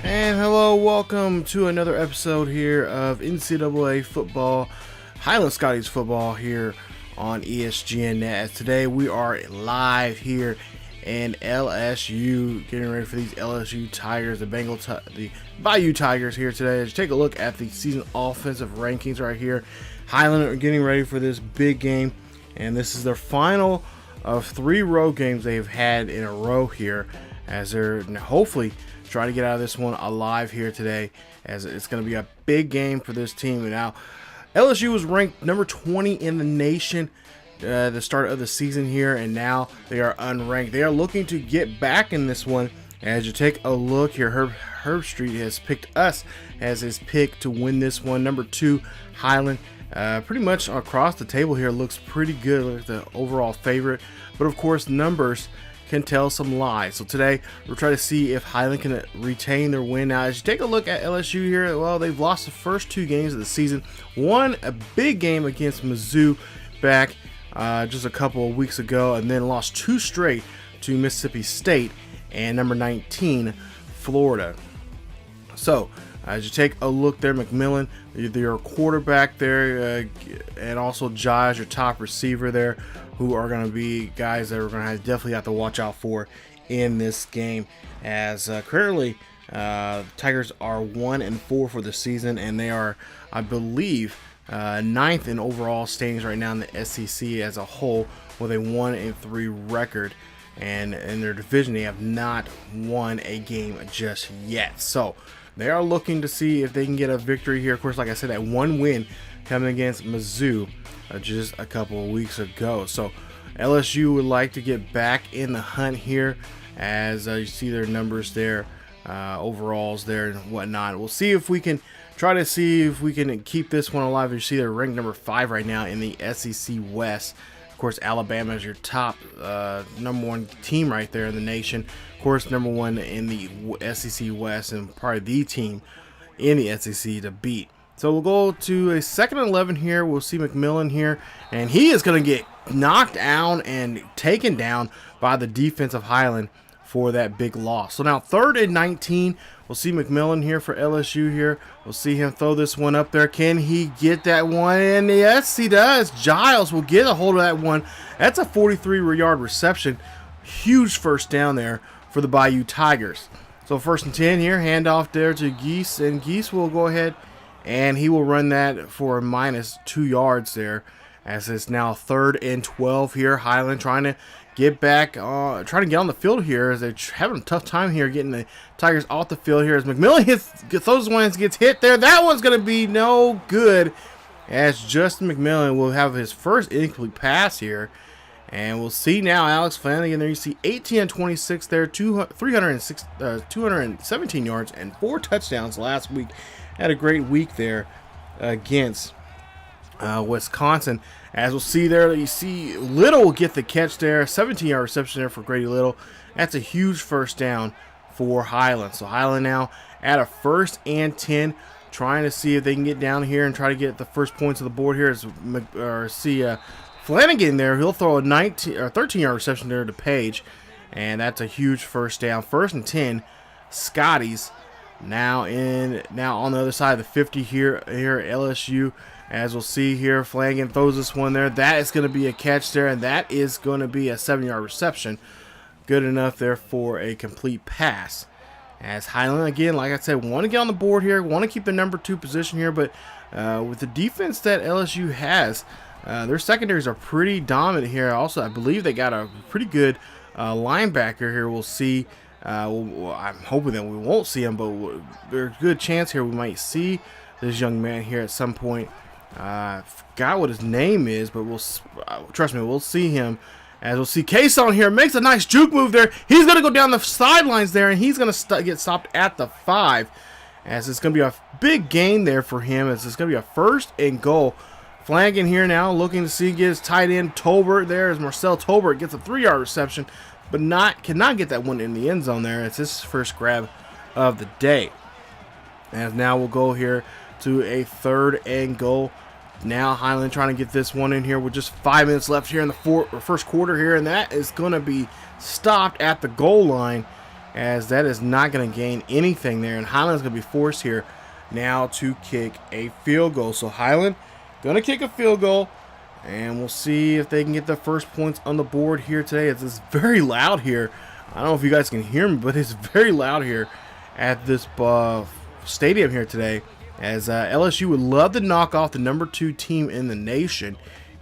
And hello, welcome to another episode here of NCAA football, Highland Scotties football here on ESGNet. Today we are live here in LSU, getting ready for these LSU Tigers, the Bayou Tigers here today. Let's take a look at the season offensive rankings right here. Highland are getting ready for this big game, and this is their final of 3 road games they've had in a row here, as they're hopefully trying to get out of this one alive here today, as it's going to be a big game for this team. And now LSU was ranked number 20 in the nation the start of the season here, and now they are unranked. They are looking to get back in this one. As you take a look here, Herb Street has picked us as his pick to win this one. Number 2, Highland. Pretty much across the table here looks pretty good, like the overall favorite, but of course numbers can tell some lies. So today we'll try to see if Highland can retain their win. Now as you take a look at LSU here, well, they've lost the first 2 games of the season. Won a big game against Mizzou back just a couple of weeks ago, and then lost 2 straight to Mississippi State and number 19 Florida. So as you take a look there, McMillan, your quarterback there, and also Jai, your top receiver there, who are going to be guys that we're going to definitely have to watch out for in this game. As currently, Tigers are 1-4 for the season, and they are, I believe, 9th in overall standings right now in the SEC as a whole, with a 1-3 record. And in their division, they have not won a game just yet. So they are looking to see if they can get a victory here. Of course, like I said, that 1 win coming against Mizzou just a couple of weeks ago. So LSU would like to get back in the hunt here, as you see their numbers there, overalls there and whatnot. We'll see if we can try to see if we can keep this one alive. You see they're ranked number 5 right now in the SEC West. Of course, Alabama is your top number 1 team right there in the nation. Of course, number 1 in the SEC West, and probably the team in the SEC to beat. So we'll go to a 2nd and 11 here. We'll see McMillan here, and he is going to get knocked down and taken down by the defense of Highland for that big loss. So now 3rd and 19. We'll see McMillan here for LSU here. We'll see him throw this one up there. Can he get that one? And yes, he does. Giles will get a hold of that one. That's a 43-yard reception. Huge first down there for the Bayou Tigers. So 1st and 10 here. Handoff there to Geese, and Geese will go ahead and he will run that for a -2 yards there, as it's now 3rd and 12 here. Highland trying to get back, trying to get on the field here, as they're having a tough time here getting the Tigers off the field here. As McMillan throws one, gets hit there. That one's going to be no good, as Justin McMillan will have his first incomplete pass here. And we'll see now Alex Flanagan there. You see 18 and 26 there, 217 yards and 4 touchdowns last week. Had a great week there against Wisconsin. As we'll see there, you see Little will get the catch there. 17-yard reception there for Grady Little. That's a huge first down for Highland. So Highland now at a 1st and 10, trying to see if they can get down here and try to get the first points of the board here. As Flanagan there, he'll throw a 13-yard reception there to Page, and that's a huge first down. 1st and 10, Scotties. Now on the other side of the 50 here at LSU, as we'll see here, Flanagan throws this one there. That is going to be a catch there, and that is going to be a 7-yard reception. Good enough there for a complete pass. As Highland, again, like I said, want to get on the board here, want to keep the number 2 position here, but with the defense that LSU has, their secondaries are pretty dominant here. Also, I believe they got a pretty good linebacker here. We'll see. I'm hoping that we won't see him, but there's a good chance here we might see this young man here at some point. I forgot what his name is, but trust me, we'll see him. As we'll see Kason here, makes a nice juke move there. He's going to go down the sidelines there, and he's going to get stopped at the 5, as it's going to be a big gain there for him, as it's going to be a 1st and goal. Flanagan here now looking to see, get his tight end Tolbert there, as Marcel Tolbert gets a 3-yard reception, but cannot get that one in the end zone there. It's his first grab of the day. As now we'll go here to a 3rd and goal. Now Highland trying to get this one in here with just 5 minutes left here in the first quarter here, and that is going to be stopped at the goal line. as that is not going to gain anything there. And Highland's going to be forced here now to kick a field goal. So Highland going to kick a field goal, and we'll see if they can get the first points on the board here today. It's very loud here. I don't know if you guys can hear me, but it's very loud here at this stadium here today, as LSU would love to knock off the number 2 team in the nation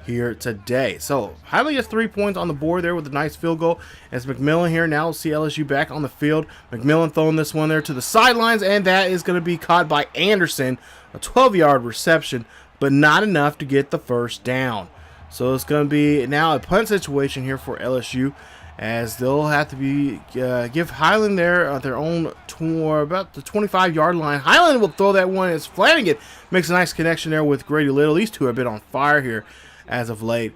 here today. So Highland gets 3 points on the board there with a nice field goal, as McMillan here now will see LSU back on the field. McMillan throwing this one there to the sidelines, and that is going to be caught by Anderson. A 12-yard reception, but not enough to get the first down. So it's going to be now a punt situation here for LSU, as they'll have to be give Highland their own about the 25-yard line. Highland will throw that one as Flanagan makes a nice connection there with Grady Little. These two have been on fire here as of late,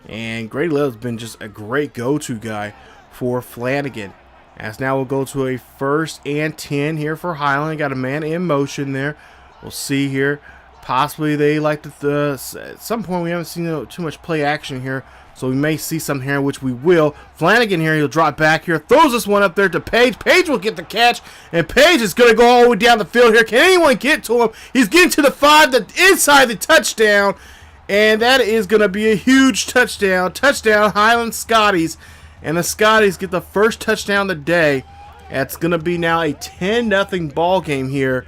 and Grady Little's been just a great go-to guy for Flanagan. As now we'll go to a 1st and 10 here for Highland. Got a man in motion there. We'll see here. Possibly they like to, at some point we haven't seen too much play action here, so we may see some here, which we will. Flanagan here, he'll drop back here, throws this one up there to Page. Page will get the catch, and Page is going to go all the way down the field here. Can anyone get to him? He's getting to the 5, inside the touchdown, and that is going to be a huge touchdown. Touchdown, Highland Scotties, and the Scotties get the first touchdown of the day. It's going to be now a 10-0 ball game here,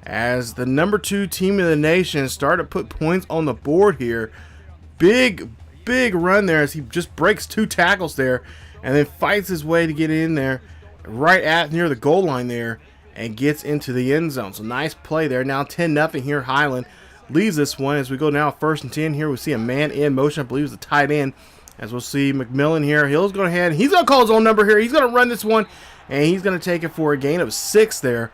as the number 2 team in the nation started to put points on the board here. Big run there as he just breaks 2 tackles there, and then fights his way to get in there right at near the goal line there and gets into the end zone. So nice play there. Now 10-0 here. Highland leads this one as we go now 1st and 10 here. We see a man in motion. I believe it's the tight end, as we'll see McMillan here. He'll go ahead. He's going to call his own number here. He's going to run this one, and he's going to take it for a gain of 6 there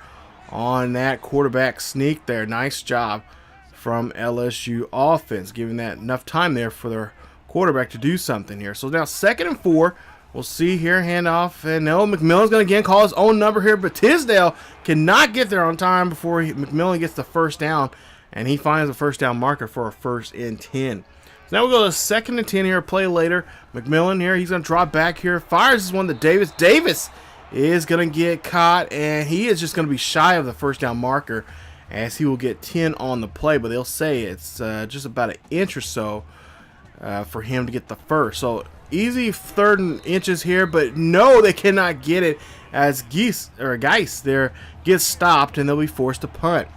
on that quarterback sneak there. Nice job from LSU offense, giving that enough time there for their quarterback to do something here. So now 2nd and 4. We'll see here, handoff, and no, McMillan's going to again call his own number here, but Tisdale cannot get there on time before McMillan gets the first down, and he finds the first down marker for a 1st and 10. So now we'll go to 2nd and 10 here, play later. McMillan here, he's going to drop back here, fires this one to Davis. Davis is going to get caught, and he is just going to be shy of the first down marker, as he will get 10 on the play, but they'll say it's just about an inch or so for him to get the first. So easy 3rd and inches here, but no, they cannot get it, as Geis there gets stopped, and they'll be forced to punt.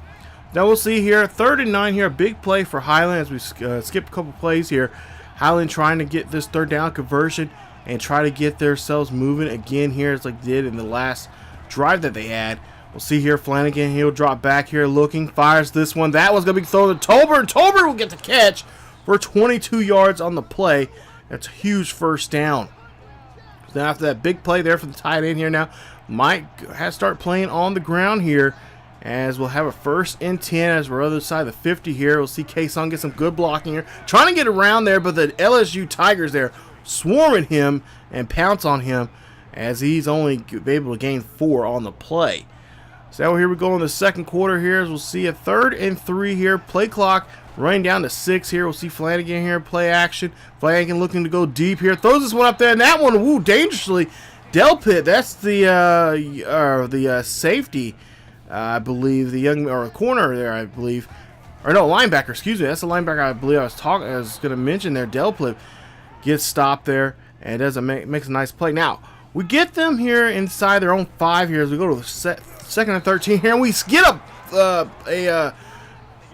Now we'll see here 3rd and 9 here, a big play for Highland as we skip a couple plays here. Highland trying to get this 3rd down conversion and try to get themselves moving again here, as like they did in the last drive that they had. We'll see here Flanagan, he'll drop back here looking, fires this one. That one's going to be thrown to Tolbert, and Tolbert will get the catch for 22 yards on the play. That's a huge first down. Then after that big play there for the tight end here now, Mike has to start playing on the ground here, as we'll have a 1st and 10 as we're other side of the 50 here. We'll see Kason get some good blocking here, trying to get around there, but the LSU Tigers there swarming him and pounce on him, as he's only able to gain 4 on the play. So here we go in the 2nd quarter here, as we'll see a 3rd and 3 here. Play clock running down to 6 here. We'll see Flanagan here, play action. Flanagan looking to go deep here. Throws this one up there, and that one, woo, dangerously. Delpit, that's the safety, I believe, the young, or corner there, I believe. Or no, linebacker, excuse me. That's the linebacker I believe I was going to mention there. Delpit gets stopped there, and makes a nice play. Now, we get them here inside their own 5 here as we go to the 2nd and 13 here, and we get a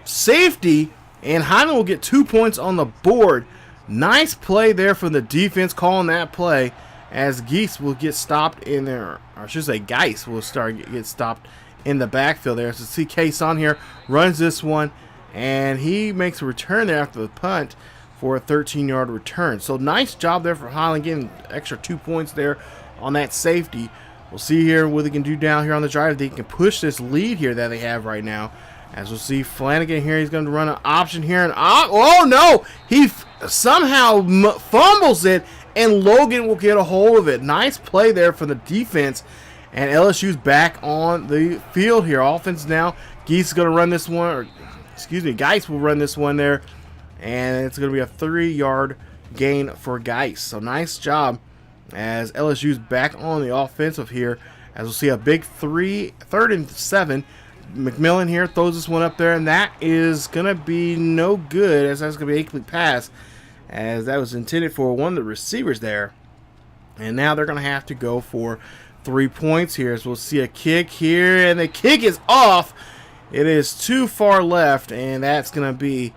safety, and Highland will get 2 points on the board. Nice play there from the defense calling that play, as Geis will get stopped in there, or I should say Geis will get stopped in the backfield there. So see Kason here runs this one, and he makes a return there after the punt for a 13-yard return. So nice job there for Highland, getting extra 2 points there on that safety. We'll see here what they can do down here on the drive. They can push this lead here that they have right now. As we'll see Flanagan here, he's going to run an option here, and oh no, he somehow fumbles it, and Logan will get a hold of it. Nice play there for the defense, and LSU's back on the field here. Offense now. Geis is going to run this one, or excuse me, Geis will run this one there, and it's going to be a 3-yard gain for Geis. So nice job as LSU's back on the offensive here As we'll see a big 3rd and 7. McMillan here throws this one up there, and that is going to be no good, as that's going to be a complete pass, as that was intended for one of the receivers there. And now they're going to have to go for 3 points here. As we'll see a kick here, and the kick is off. It is too far left, and that's going to be,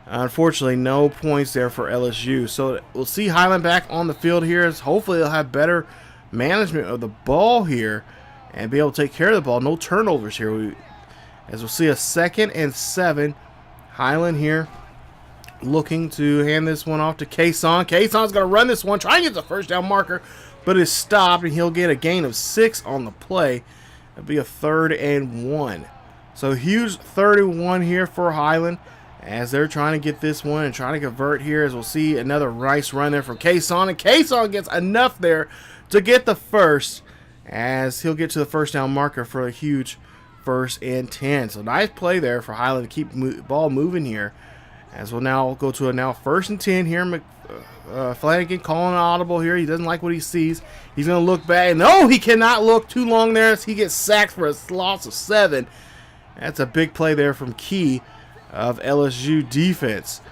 unfortunately, no points there for LSU. So we'll see Highland back on the field here, as hopefully they'll have better management of the ball here and be able to take care of the ball. No turnovers here. As we'll see a 2nd and 7. Highland here looking to hand this one off to Kason. Kason's going to run this one, try and get the first down marker, but it's stopped, and he'll get a gain of 6 on the play. It'll be a 3rd and 1. So huge 3rd and 1 here for Highland, as they're trying to get this one and trying to convert here. As we'll see another nice run there from Kason, and Kason gets enough there to get the first, as he'll get to the first down marker for a huge 1st and 10. So nice play there for Highland to keep the ball moving here. As we'll now go to a 1st and 10 here. Flanagan calling an audible here. He doesn't like what he sees. He's going to look back. No, he cannot look too long there, as he gets sacked for a loss of 7. That's a big play there from Key of LSU defense.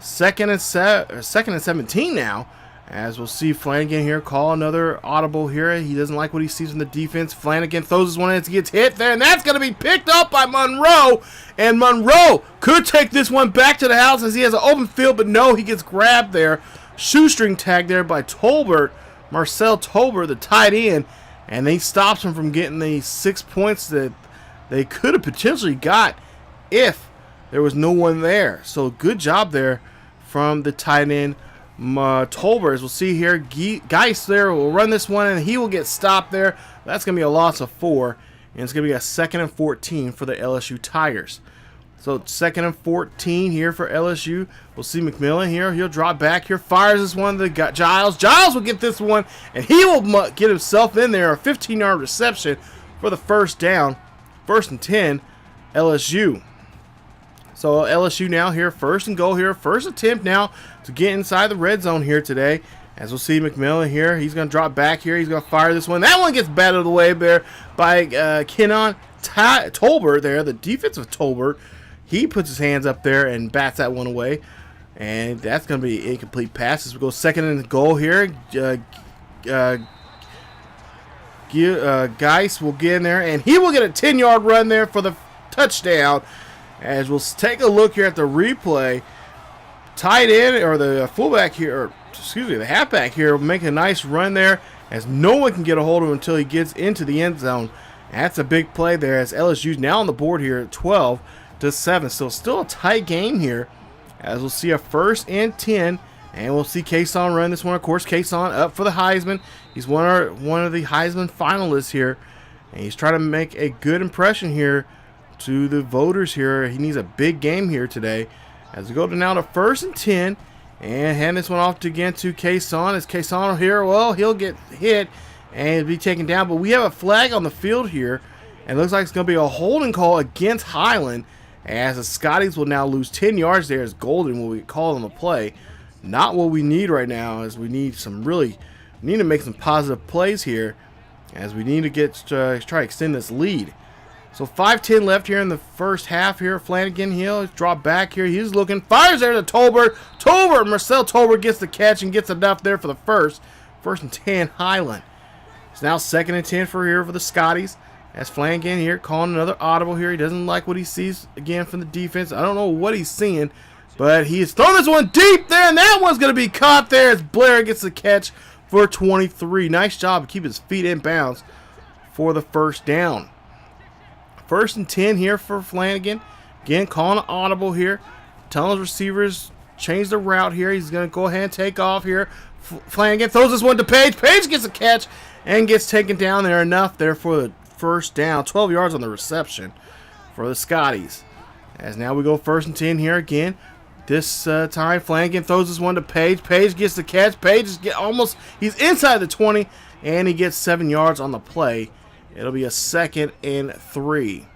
2nd and 17 now. As we'll see Flanagan here call another audible here. He doesn't like what he sees from the defense. Flanagan throws this one in, he gets hit there, and that's going to be picked up by Monroe. And Monroe could take this one back to the house, as he has an open field, but no, he gets grabbed there. Shoestring tag there by Tolbert, Marcel Tolbert, the tight end, and they stops him from getting the 6 points that they could have potentially got if there was no one there. So good job there from the tight end, Tolbert. As we'll see here, Geis there will run this one, and he will get stopped there. That's going to be a loss of 4, and it's going to be a 2nd and 14 for the LSU Tigers. So 2nd and 14 here for LSU. We'll see McMillan here. He'll drop back here, fires this one to Giles. Giles will get this one, and he will get himself in there. A 15-yard reception for the first down. 1st and 10, LSU. So LSU now here, 1st and goal here. First attempt now to get inside the red zone here today. As we'll see McMillan here, he's going to drop back here. He's going to fire this one. That one gets batted away there by Kenan Tolbert there, the defensive Tolbert. He puts his hands up there and bats that one away. And that's going to be an incomplete pass. As we go 2nd and goal here. Geis will get in there, and he will get a 10-yard run there for the touchdown. As we'll take a look here at the replay, tight end, or the fullback here, or excuse me, the halfback here will make a nice run there, as no one can get a hold of him until he gets into the end zone. That's a big play there, as LSU's now on the board here at 12-7. So still a tight game here, as we'll see a 1st and 10, and we'll see Kason run this one. Of course, Kason up for the Heisman. He's one of the Heisman finalists here, and he's trying to make a good impression here to the voters here. He needs a big game here today. As we go to now to 1st and 10, and hand this one off again to Kason. As Kason here, well, he'll get hit and be taken down, but we have a flag on the field here, and it looks like it's going to be a holding call against Highland, as the Scotties will now lose 10 yards there, as Golden will be called on the play. Not what we need right now, as we need to make some positive plays here, as we need to try to extend this lead. So 5:10 left here in the first half here. Flanagan, he'll drop back here. He's looking, fires there to Tolbert. Marcel Tolbert gets the catch and gets enough there for the first. 1st and 10, Highland. It's now 2nd and 10 for the Scotties. As Flanagan here calling another audible here. He doesn't like what he sees again from the defense. I don't know what he's seeing, but he's throwing this one deep there, and that one's going to be caught there as Blair gets the catch for 23. Nice job to keep his feet in bounds for the first down. 1st and 10 here for Flanagan. Again, calling an audible here. Telling his receivers change the route here. He's going to go ahead and take off here. Flanagan throws this one to Page. Page gets a catch and gets taken down there. Enough there for the first down. 12 yards on the reception for the Scotties. As now we go 1st and 10 here again. This time Flanagan throws this one to Page. Page gets the catch. Page is he's inside the 20, and he gets 7 yards on the play. It'll be a 2nd and 3.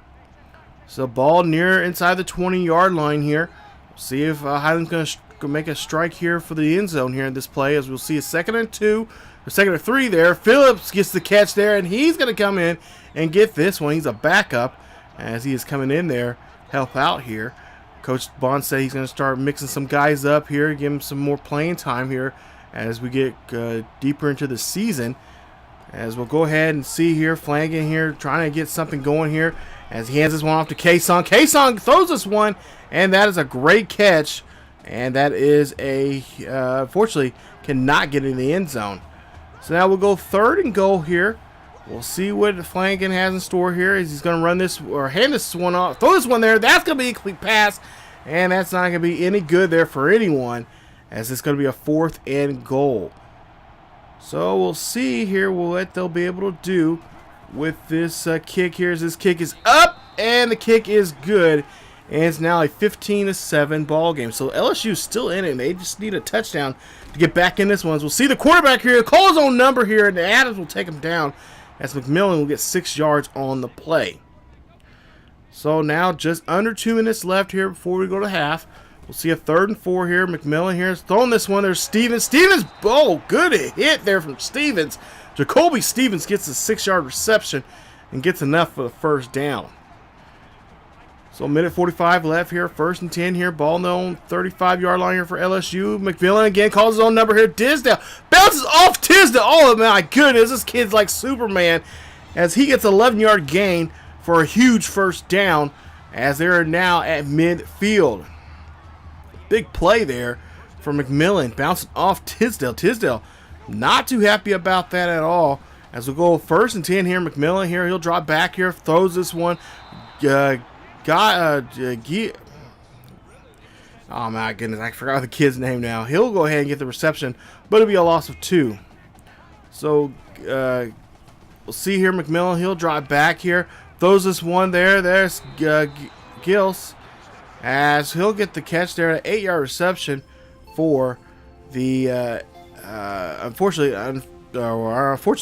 So ball near inside the 20-yard line here. See if Highland's going to make a strike here for the end zone here in this play, as we'll see a 2nd and 2. or 2nd or 3 there. Phillips gets the catch there, and he's going to come in and get this one. He's a backup as he is coming in there, help out here. Coach Bond said he's going to start mixing some guys up here, give him some more playing time here as we get deeper into the season. As we'll go ahead and see here, Flanagan here trying to get something going here as he hands this one off to Kason. Kason throws this one, and that is a great catch. And that is unfortunately, cannot get in the end zone. So now we'll go 3rd and goal here. We'll see what Flanagan has in store here. Is he's going to run this or hand this one off, throw this one there. That's going to be a complete pass, and that's not going to be any good there for anyone, as it's going to be a 4th and goal. So we'll see here what they'll be able to do with this kick here. As this kick is up, and the kick is good. And it's now a 15-7 ball game. So LSU is still in it, and they just need a touchdown to get back in this one. As we'll see the quarterback here call his own number here, and Adams will take him down as McMillan will get 6 yards on the play. So now just under 2 minutes left here before we go to half. We'll see a 3rd and 4 here. McMillan here is throwing this one. There's Stevens. Stevens, oh, good hit there from Stevens. Jacoby Stevens gets a 6-yard reception and gets enough for the first down. So minute 45 left here. 1st and 10 here. Ball on 35-yard line here for LSU. McMillan again calls his own number here. Tisdale bounces off Tisdale. Oh, my goodness. This kid's like Superman as he gets an 11-yard gain for a huge first down as they are now at midfield. Big play there for McMillan. Bouncing off Tisdale. Tisdale not too happy about that at all. As we'll go 1st and 10 here. McMillan here. He'll drop back here. Throws this one. Oh my goodness, I forgot the kid's name now. He'll go ahead and get the reception, but it'll be a loss of 2. So we'll see here McMillan. He'll drop back here, throws this one there. There's Gills as he'll get the catch there, an 8-yard reception for the unfortunately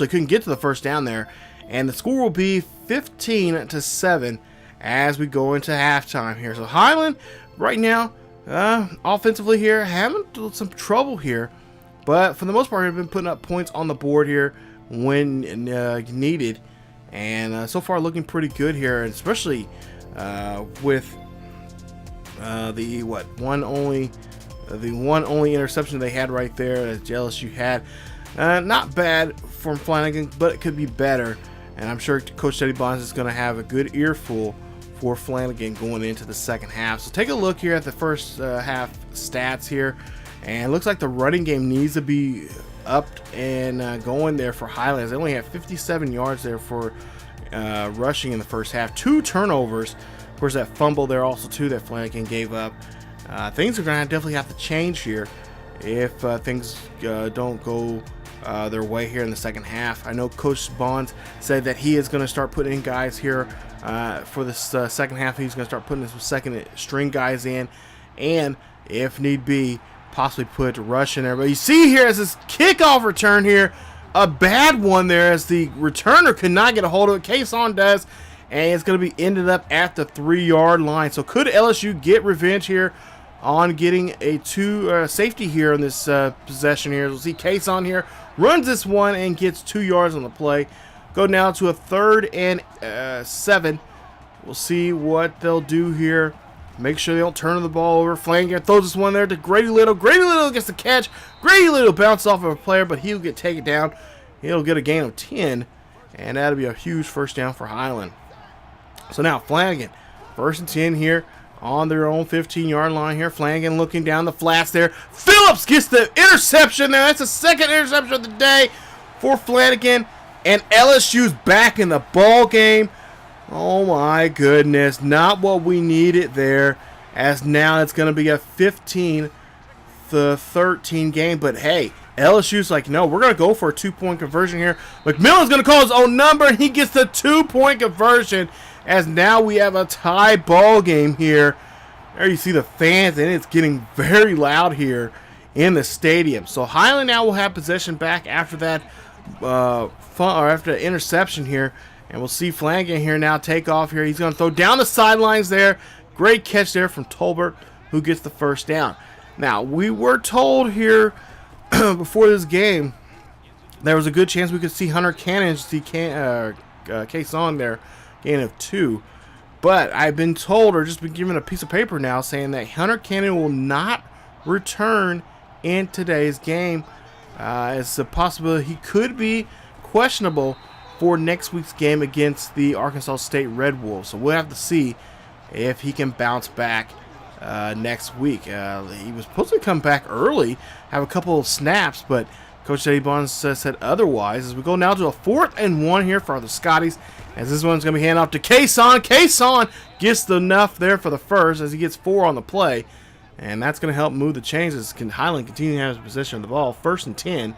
couldn't get to the first down there, and the score will be 15-7. As we go into halftime here. So Highland right now offensively here having some trouble here, but for the most part have been putting up points on the board here when needed, and so far looking pretty good here, and especially with the one only interception they had right there that LSU had. Not bad from Flanagan, but it could be better, and I'm sure Coach Teddy Bonds is going to have a good earful for Flanagan going into the second half. So take a look here at the first half stats here, and it looks like the running game needs to be upped and going there for Highlands. They only have 57 yards there for rushing in the first half. 2 turnovers. Of course, that fumble there also too that Flanagan gave up. Things are going to definitely have to change here if things don't go their way here in the second half. I know Coach Bonds said that he is going to start putting in guys here for this second half. He's going to start putting some second string guys in, and if need be, possibly put Rush in there. But you see here as this kickoff return here, a bad one there as the returner could not get a hold of it. Kason does, and it's going to be ended up at the 3-yard line. So could LSU get revenge here on getting a safety here on this possession here? We'll see Kason here runs this one and gets 2 yards on the play. Go now to a 3rd and 7. We'll see what they'll do here. Make sure they don't turn the ball over. Flanagan throws this one there to Grady Little. Grady Little gets the catch. Grady Little bounces off of a player, but he'll get taken down. He'll get a gain of 10, and that'll be a huge first down for Highland. So now Flanagan, 1st and 10 here on their own 15-yard line here. Flanagan looking down the flats there. Phillips gets the interception there. That's the 2nd interception of the day for Flanagan. And LSU's back in the ball game. Oh my goodness. Not what we needed there. As now it's going to be a 15-13 game. But hey, LSU's like, no, we're going to go for a 2-point conversion here. McMillan's going to call his own number, and he gets the 2-point conversion. As now we have a tie ball game here. There you see the fans, and it's getting very loud here in the stadium. So Highland now will have possession back after that after the interception here, and we'll see Flanagan here now take off here. He's going to throw down the sidelines there. Great catch there from Tolbert, who gets the first down. Now we were told here before this game there was a good chance we could see Hunter Cannon see case on there, gain of 2. But I've been told, or just been given a piece of paper now, saying that Hunter Cannon will not return in today's game. It's a possibility he could be questionable for next week's game against the Arkansas State Red Wolves. So we'll have to see if he can bounce back next week. He was supposed to come back early, have a couple of snaps, but Coach Eddie Barnes said otherwise. As we go now to a 4th and 1 here for the Scotties, as this one's going to be handed off to Kason. Kason gets the enough there for the first as he gets 4 on the play, and that's going to help move the chains as Highland continue to have his possession of the ball. 1st and 10.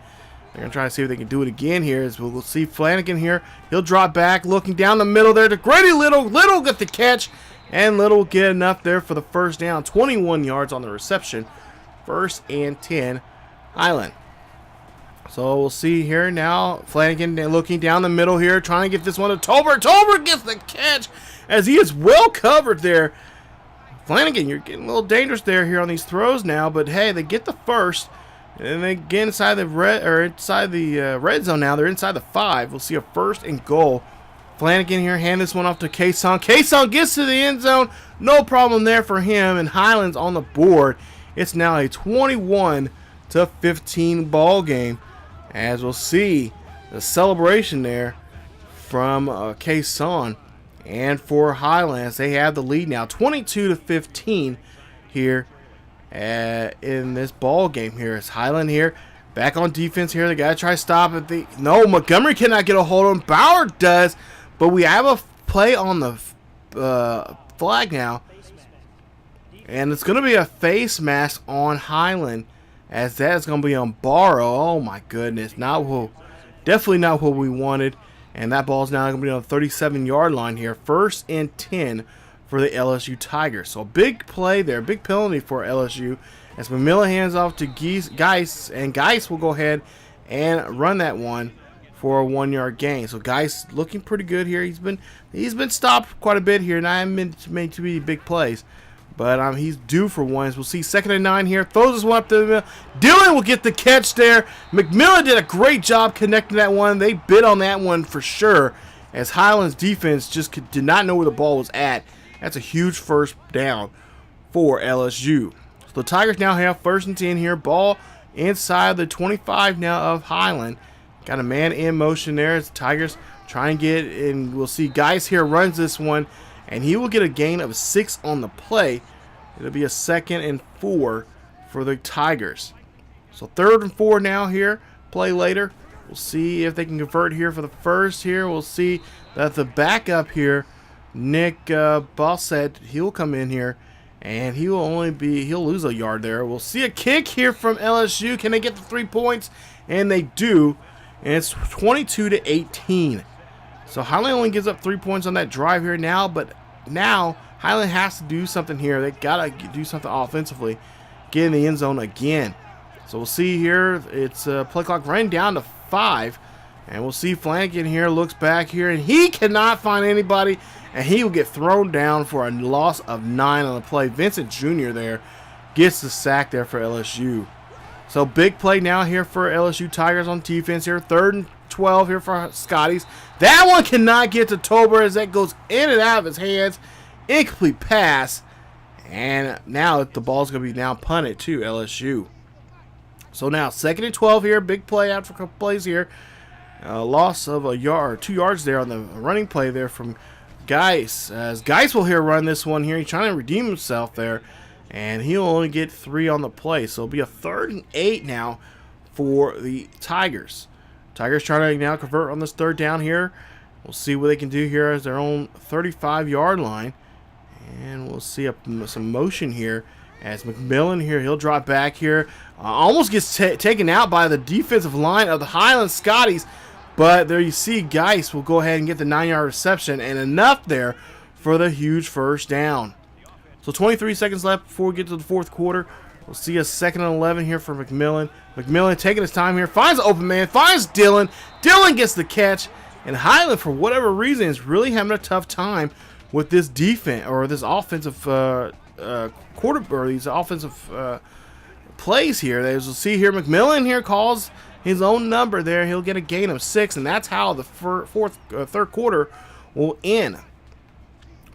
They're going to try to see if they can do it again here. As we'll see Flanagan here. He'll drop back, looking down the middle there to Grady Little. Little get the catch, and Little get enough there for the first down. 21 yards on the reception. 1st and 10, Highland. So we'll see here now. Flanagan looking down the middle here, trying to get this one to Tolbert. Tolbert gets the catch as he is well covered there. Flanagan, you're getting a little dangerous there here on these throws now, but hey, they get the first. And they get inside the red zone now. They're inside the 5. We'll see a 1st and goal. Flanagan here, hand this one off to Kason. Kason gets to the end zone. No problem there for him. And Highland's on the board. It's now a 21-15 ball game. As we'll see the celebration there from Kason. And for Highlands, they have the lead now, 22-15 here. In this ball game here. It's Highland here back on defense here. They gotta try to stop it. No, Montgomery cannot get a hold of him. Bauer does, but we have a play on the flag now, and it's gonna be a face mask on Highland, as that's gonna be on Barrow. Oh my goodness, definitely not what we wanted. And that ball's now gonna be on the 37-yard line here. 1st and 10 for the LSU Tigers. So a big play there, big penalty for LSU as McMillan hands off to Geis, and Geis will go ahead and run that one for a 1-yard gain. So Geis looking pretty good here. He's been stopped quite a bit here, and I haven't made too many big plays, but he's due for one. As we'll see 2nd and 9 here, throws this one up to the middle. Dillon will get the catch there. McMillan did a great job connecting that one. They bid on that one for sure, as Highland's defense just did not know where the ball was at. That's a huge first down for LSU. So the Tigers now have 1st and 10 here. Ball inside the 25 now of Highland. Got a man in motion there as the Tigers try and get, and we'll see Geis here runs this one, and he will get a gain of 6 on the play. It'll be a 2nd and 4 for the Tigers. So 3rd and 4 now here. Play later. We'll see if they can convert here for the first here. We'll see that the backup here, Nick Bossett, he'll come in here, and he'll lose a yard there. We'll see a kick here from LSU. Can they get the 3 points? And they do, and it's 22-18. So Highland only gives up 3 points on that drive here now, but now Highland has to do something here. They gotta do something offensively, get in the end zone again. So we'll see here. It's play clock running down to 5, and we'll see Flanagan here looks back here, and he cannot find anybody. And he will get thrown down for a loss of 9 on the play. Vincent Jr. there gets the sack there for LSU. So big play now here for LSU Tigers on defense here. 3rd and 12 here for Scotties. That one cannot get to Tolbert as that goes in and out of his hands. Incomplete pass. And now the ball's going to be now punted to LSU. So now 2nd and 12 here. Big play after a couple plays here. Loss of a yard, 2 yards there on the running play there from Geis, as Geis will here run this one here. He's trying to redeem himself there, and he'll only get 3 on the play. So it'll be a 3rd and 8 now for the Tigers. Tigers trying to now convert on this 3rd down here. We'll see what they can do here as their own 35-yard line, and we'll see some motion here as McMillan here. He'll drop back here, almost gets taken out by the defensive line of the Highland Scotties. But there you see Geis will go ahead and get the 9-yard reception, and enough there for the huge first down. So 23 seconds left before we get to the 4th quarter. We'll see a 2nd and 11 here for McMillan. McMillan taking his time here, finds an open man, finds Dillon. Dillon gets the catch, and Highland, for whatever reason, is really having a tough time with this defense, or this offensive these offensive plays here. As we'll see here, McMillan here calls his own number there. He'll get a gain of 6, and that's how the third quarter will end.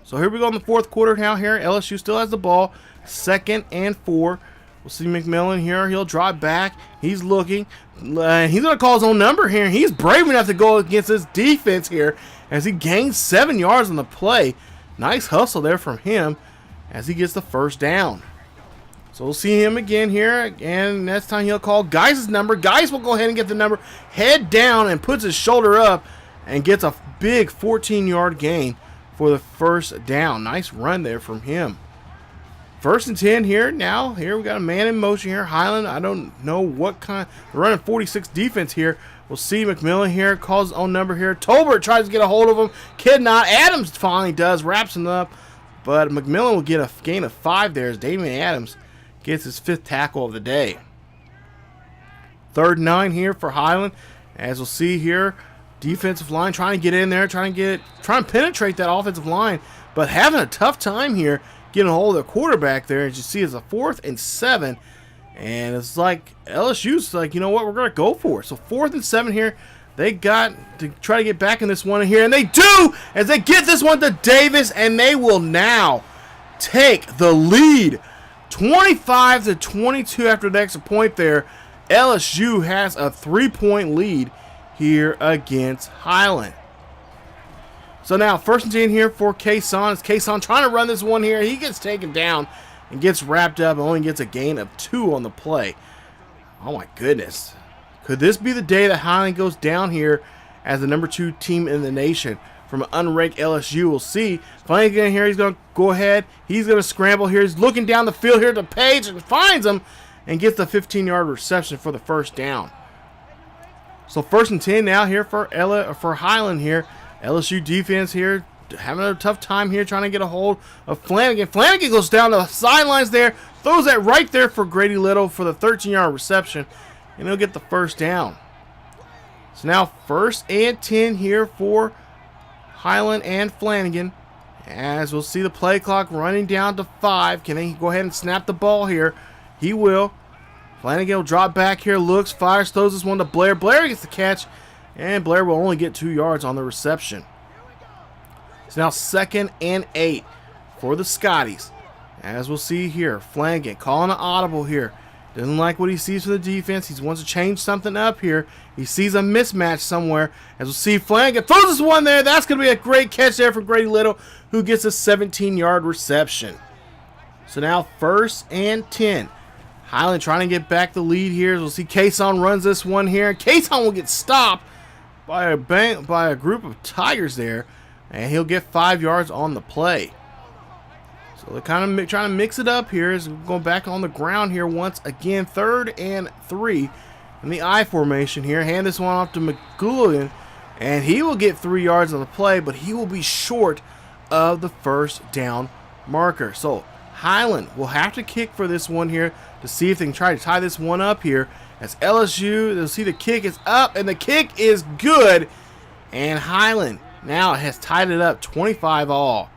So here we go in the fourth quarter now here. LSU still has the ball. 2nd and 4. We'll see McMillan here. He'll drop back. He's looking. He's going to call his own number here. He's brave enough to go against this defense here as he gains 7 yards on the play. Nice hustle there from him as he gets the first down. So we'll see him again here. And next time he'll call Geis' number. Geis will go ahead and get the number. Head down and puts his shoulder up and gets a big 14-yard gain for the first down. Nice run there from him. 1st and 10 here. Now, here we got a man in motion here. Highland, I don't know what kind. They're running 46 defense here. We'll see McMillan here. Calls his own number here. Tolbert tries to get a hold of him. Kid not. Adams finally does. Wraps him up. But McMillan will get a gain of 5 there as Damian Adams gets his 5th tackle of the day. 3rd and 9 here for Highland. As we'll see here, defensive line trying to get in there, trying to penetrate that offensive line, but having a tough time here getting a hold of the quarterback there. As you see, it's a 4th and 7, and it's like LSU's like, you know what, we're going to go for it. So 4th and 7 here. They got to try to get back in this one here, and they do as they get this one to Davis, and they will now take the lead 25-22 after the extra point there. LSU has a 3-point lead here against Highland. So now 1st and 10 here for Kason. It's Kason trying to run this one here. He gets taken down and gets wrapped up and only gets a gain of 2 on the play. Oh my goodness. Could this be the day that Highland goes down here as the number 2 team in the nation from an unranked LSU? We'll see. Flanagan here, he's going to go ahead. He's going to scramble here. He's looking down the field here to Page and finds him and gets the 15-yard reception for the first down. So 1st and 10 now here for Highland here. LSU defense here having a tough time here trying to get a hold of Flanagan. Flanagan goes down the sidelines there, throws that right there for Grady Little for the 13-yard reception, and he'll get the first down. So now 1st and 10 here for Highland and Flanagan. As we'll see the play clock running down to 5. Can he go ahead and snap the ball here? He will. Flanagan will drop back here, looks, fires, throws this one to Blair. Blair gets the catch, and Blair will only get 2 yards on the reception. It's now 2nd and 8 for the Scotties. As we'll see here, Flanagan calling an audible here. Doesn't like what he sees from the defense. He wants to change something up here. He sees a mismatch somewhere. As we'll see, Flanagan throws this one there. That's going to be a great catch there for Grady Little, who gets a 17-yard reception. So now 1st and 10. Highland trying to get back the lead here. We'll see Kason runs this one here. Kason will get stopped by a group of Tigers there, and he'll get 5 yards on the play. So they're kind of trying to mix it up here. As we're going back on the ground here once again. 3rd and 3 in the I formation here. Hand this one off to McGooligan, and he will get 3 yards on the play, but he will be short of the first down marker. So Highland will have to kick for this one here to see if they can try to tie this one up here. As LSU, they'll see the kick is up, and the kick is good. And Highland now has tied it up 25 all.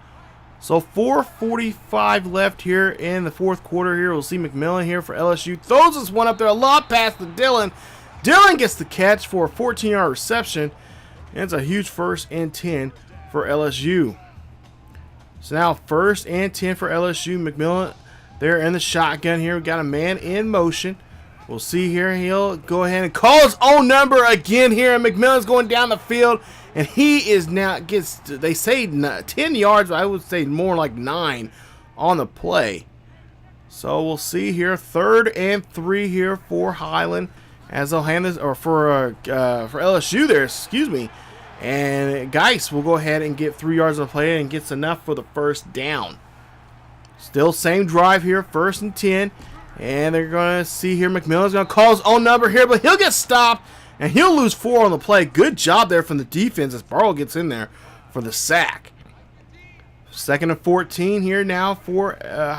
So 4:45 left here in the fourth quarter here. We'll see McMillan here for LSU. Throws this one up there, a lot past to Dillon. Dillon gets the catch for a 14-yard reception. And it's a huge 1st and 10 for LSU. So now 1st and 10 for LSU. McMillan there in the shotgun here. We got a man in motion. We'll see here. He'll go ahead and call his own number again here. And McMillan's going down the field. And he is now gets, they say 10 yards, but I would say more like 9 on the play. So we'll see here. 3rd and 3 here for Highland. As they'll hand this, or for LSU there, excuse me. And Geis will go ahead and get 3 yards on the play and gets enough for the first down. Still same drive here, 1st and 10. And they're going to see here, McMillan's going to call his own number here, but he'll get stopped, and he'll lose 4 on the play. Good job there from the defense as Barlow gets in there for the sack. 2nd and 14 here now for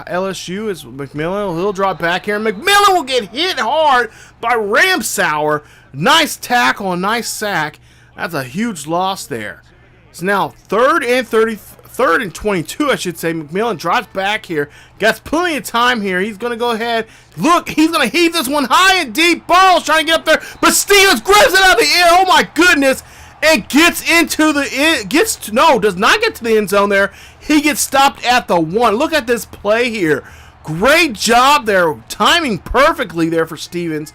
LSU as McMillan. He'll drop back here, and McMillan will get hit hard by Ramsauer. Nice tackle, a nice sack. That's a huge loss there. So now 3rd 3rd and 22, I should say. McMillan drops back here. Got plenty of time here. He's going to go ahead. Look, he's going to heave this one high and deep. Ball's trying to get up there, but Stevens grabs it out of the air. Oh my goodness. And gets into the, does not get to the end zone there. He gets stopped at the 1. Look at this play here. Great job there. Timing perfectly there for Stevens.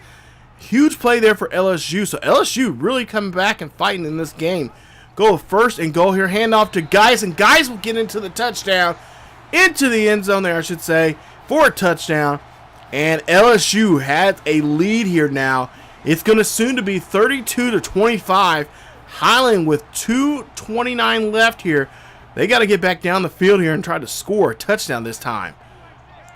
Huge play there for LSU. So LSU really coming back and fighting in this game. Go first and goal here. Hand off to Geis, and Geis will get into the touchdown. Into the end zone there, I should say, for a touchdown. And LSU has a lead here now. It's going to soon to be 32-25. Highland with 2:29 left here. They got to get back down the field here and try to score a touchdown this time.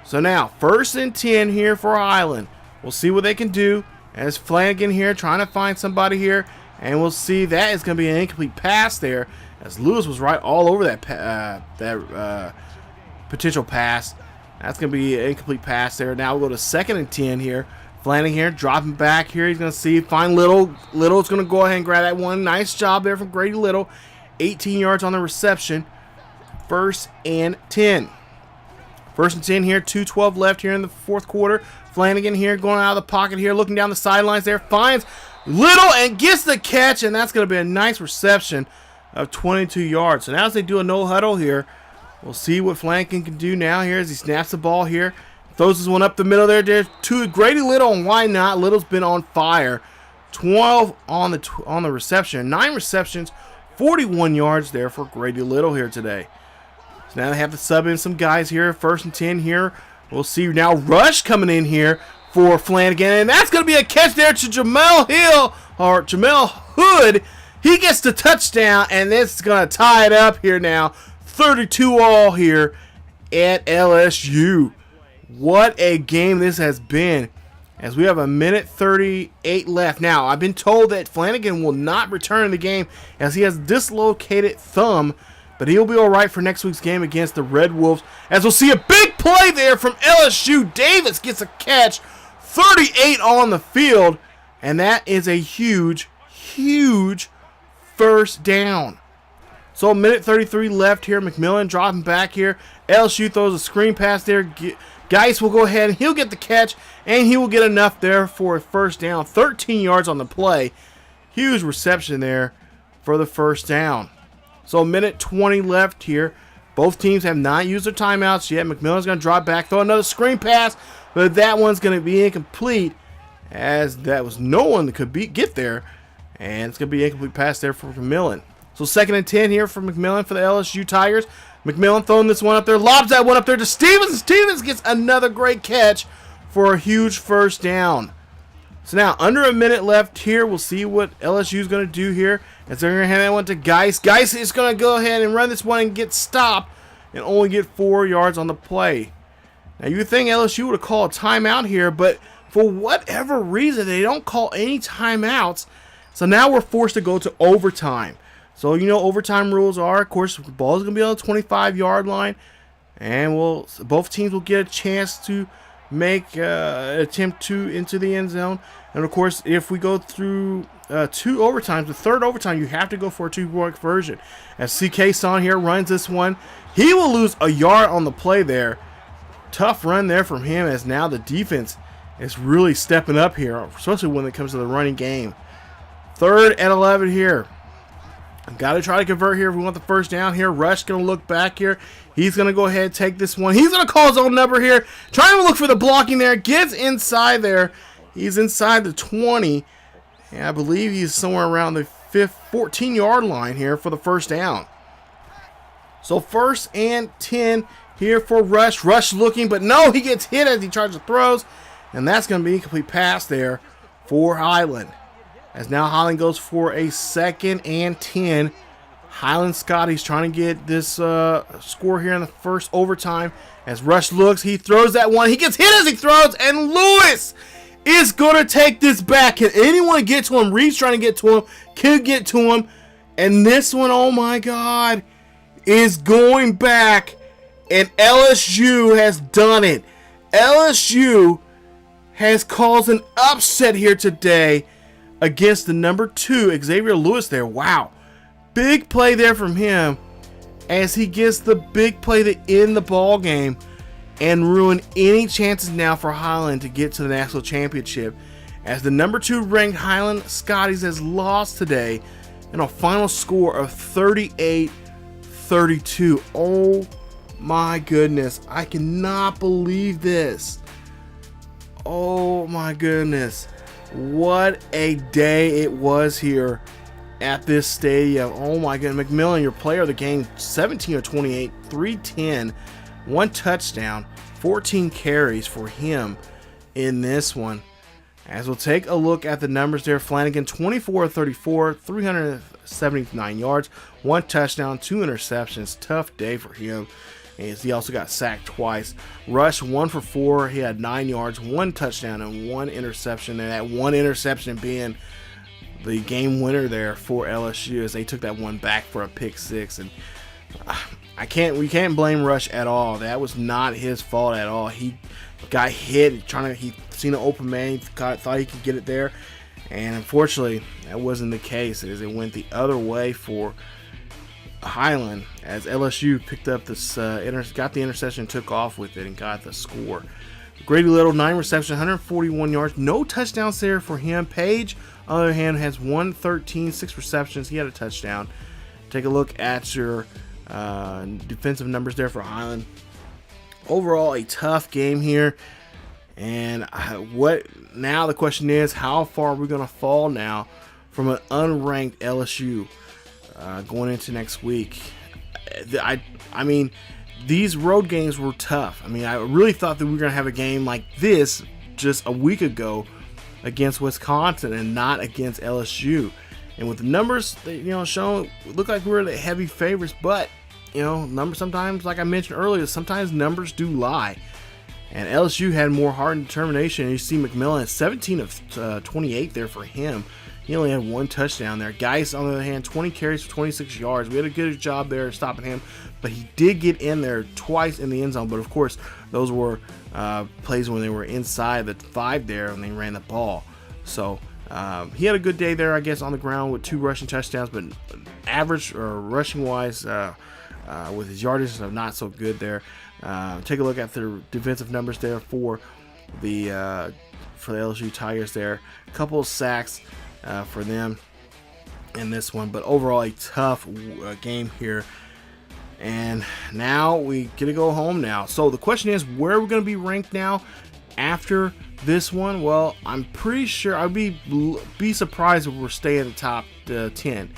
So now, 1st and 10 here for Highland. We'll see what they can do. As Flanagan here trying to find somebody here. And we'll see that is going to be an incomplete pass there. As Lewis was right all over that potential pass. That's going to be an incomplete pass there. Now we'll go to 2nd and 10 here. Flanagan here, dropping back here. He's going to find Little. Little's going to go ahead and grab that one. Nice job there from Grady Little. 18 yards on the reception. 1st and 10. 1st and 10 here. 2:12 left here in the 4th quarter. Flanagan here going out of the pocket here, looking down the sidelines there. Finds Little and gets the catch, and that's going to be a nice reception of 22 yards. So now as they do a no huddle here, we'll see what Flanagan can do now here as he snaps the ball here. Throws this one up the middle there to Grady Little, and why not? Little's been on fire. 12 on the reception. 9 receptions, 41 yards there for Grady Little here today. So now they have to sub in some guys here. 1st and 10 here. We'll see now Rush coming in here for Flanagan, and that's going to be a catch there to Jamel Hood. He gets the touchdown, and this is going to tie it up here now. 32-all here at LSU. What a game this has been, as we have a minute 38 left. Now, I've been told that Flanagan will not return to the game as he has dislocated thumb, but he'll be all right for next week's game against the Red Wolves, as we'll see a big play there from LSU. Davis gets a catch, 38 on the field, and that is a huge, huge 1st down. So a minute 33 left here. McMillan dropping back here. LSU throws a screen pass there. Geis will go ahead and he'll get the catch, and he will get enough there for a 1st down. 13 yards on the play. Huge reception there for the 1st down. So a minute 20 left here. Both teams have not used their timeouts yet. McMillan's going to drop back, throw another screen pass, but that one's going to be incomplete, as that was no one that could get there, and it's going to be an incomplete pass there for McMillan. So 2nd and 10 here for McMillan for the LSU Tigers. McMillan throwing this one up there, lobs that one up there to Stevens. Stevens gets another great catch for a huge 1st down. So now, under a minute left here, we'll see what LSU is going to do here. As they're going to hand that one to Geis. Geis is going to go ahead and run this one and get stopped and only get 4 yards on the play. Now, you would think LSU would have called a timeout here, but for whatever reason, they don't call any timeouts. So now we're forced to go to overtime. So, you know, overtime rules are, of course, the ball is going to be on the 25-yard line, and both teams will get a chance to make attempt to into the end zone. And, of course, if we go through 2 overtimes, the 3rd overtime, you have to go for a 2-point conversion. As CK Son here runs this one, he will lose a yard on the play there. Tough run there from him, as now the defense is really stepping up here, especially when it comes to the running game. 3rd and 11 here. Got to try to convert here if we want the 1st down here. Rush going to look back here. He's going to go ahead and take this one. He's going to call his own number here. Trying to look for the blocking there. Gets inside there. He's inside the 20. And I believe he's somewhere around the 14-yard line here for the 1st down. So 1st and 10 here for Rush. Rush looking, but no, he gets hit as he tries to throws. And that's going to be a complete pass there for Highland. As now Highland goes for a 2nd and 10. Highland Scotties trying to get this score here in the 1st overtime. As Rush looks, he throws that one. He gets hit as he throws, and Lewis is going to take this back. Can anyone get to him? Reed's trying to get to him. Could get to him. And this one, oh my God, is going back. And LSU has done it. LSU has caused an upset here today against the number 2, Xavier Lewis there. Wow. Big play there from him. as he gets the big play to end the ball game and ruin any chances now for Highland to get to the national championship, as the number 2 ranked Highland Scotties has lost today in a final score of 38-32. Oh my goodness, I cannot believe this. Oh my goodness, what a day it was here at this stadium. Oh my goodness, McMillan, your player of the game, 17 of 28, 310, 1 touchdown, 14 carries for him in this one. As we'll take a look at the numbers there, Flanagan, 24 of 34, 379 yards, 1 touchdown, 2 interceptions. Tough day for him. And he also got sacked twice. Rush, 1 for 4. He had 9 yards, 1 touchdown, and 1 interception. And that 1 interception being the game winner there for LSU, as they took that one back for a pick 6. And we can't blame Rush at all. That was not his fault at all. He got hit. He seen an open man. He thought he could get it there, and unfortunately, that wasn't the case. As it went the other way for Highland, as LSU picked up this, got the interception, took off with it, and got the score. Grady Little, 9 receptions, 141 yards, no touchdowns there for him. Page, on the other hand, has 113, 6 receptions. He had a touchdown. Take a look at your defensive numbers there for Highland. Overall, a tough game here. And now the question is, how far are we going to fall now from an unranked LSU going into next week? I mean, these road games were tough. I mean, I really thought that we were going to have a game like this just a week ago against Wisconsin and not against LSU. And with the numbers, shown, it looked like we were the heavy favorites. But numbers sometimes, like I mentioned earlier, sometimes numbers do lie. And LSU had more heart and determination. You see McMillan, 17 of 28 there for him. He only had 1 touchdown there. Geis, on the other hand, 20 carries for 26 yards. We had a good job there stopping him, but he did get in there twice in the end zone. But of course, those were plays when they were inside the 5 there and they ran the ball. So he had a good day there, I guess, on the ground with 2 rushing touchdowns, but average or rushing wise, with his yardage, not so good there. Take a look at the defensive numbers there for the LSU Tigers there. A couple of sacks for them in this one, but overall a tough game here. And now we get to go home now. So the question is, where are we going to be ranked now after this one? Well, I'm pretty sure I'd be surprised if we're staying in the top 10.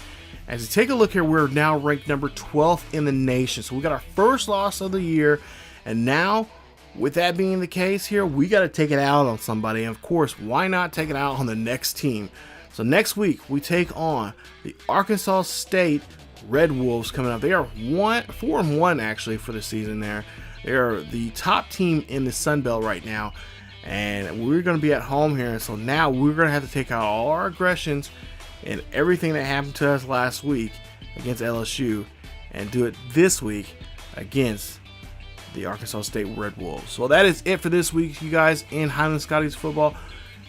As you take a look here, we're now ranked number 12th in the nation. So we got our first loss of the year. And now, with that being the case here, we got to take it out on somebody. And of course, why not take it out on the next team? So next week, we take on the Arkansas State Red Wolves coming up. They are 4-1 actually for the season there. They are the top team in the Sun Belt right now. And we're going to be at home here. So now we're going to have to take out all our aggressions and everything that happened to us last week against LSU and do it this week against the Arkansas State Red Wolves. So that is it for this week, you guys, in Highland Scotties football.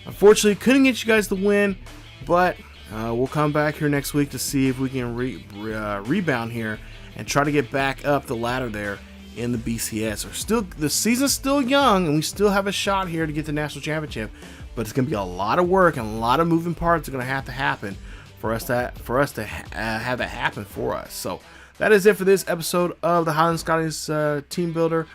Unfortunately, couldn't get you guys the win, but we'll come back here next week to see if we can rebound here and try to get back up the ladder there in the BCS. The season's still young, and we still have a shot here to get the national championship. But it's going to be a lot of work and a lot of moving parts are going to have to happen for us to have that happen for us. So that is it for this episode of the Highland Scotties Team Builder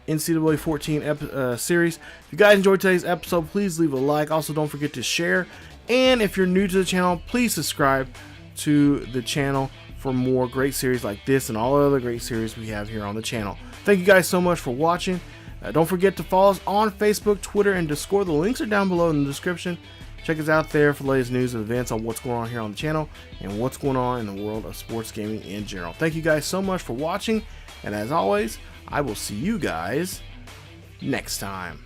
NCAA 14 series. If you guys enjoyed today's episode, please leave a like. Also, don't forget to share. And if you're new to the channel, please subscribe to the channel for more great series like this and all other great series we have here on the channel. Thank you guys so much for watching. Don't forget to follow us on Facebook, Twitter, and Discord. The links are down below in the description. Check us out there for the latest news and events on what's going on here on the channel and what's going on in the world of sports gaming in general. Thank you guys so much for watching, and as always, I will see you guys next time.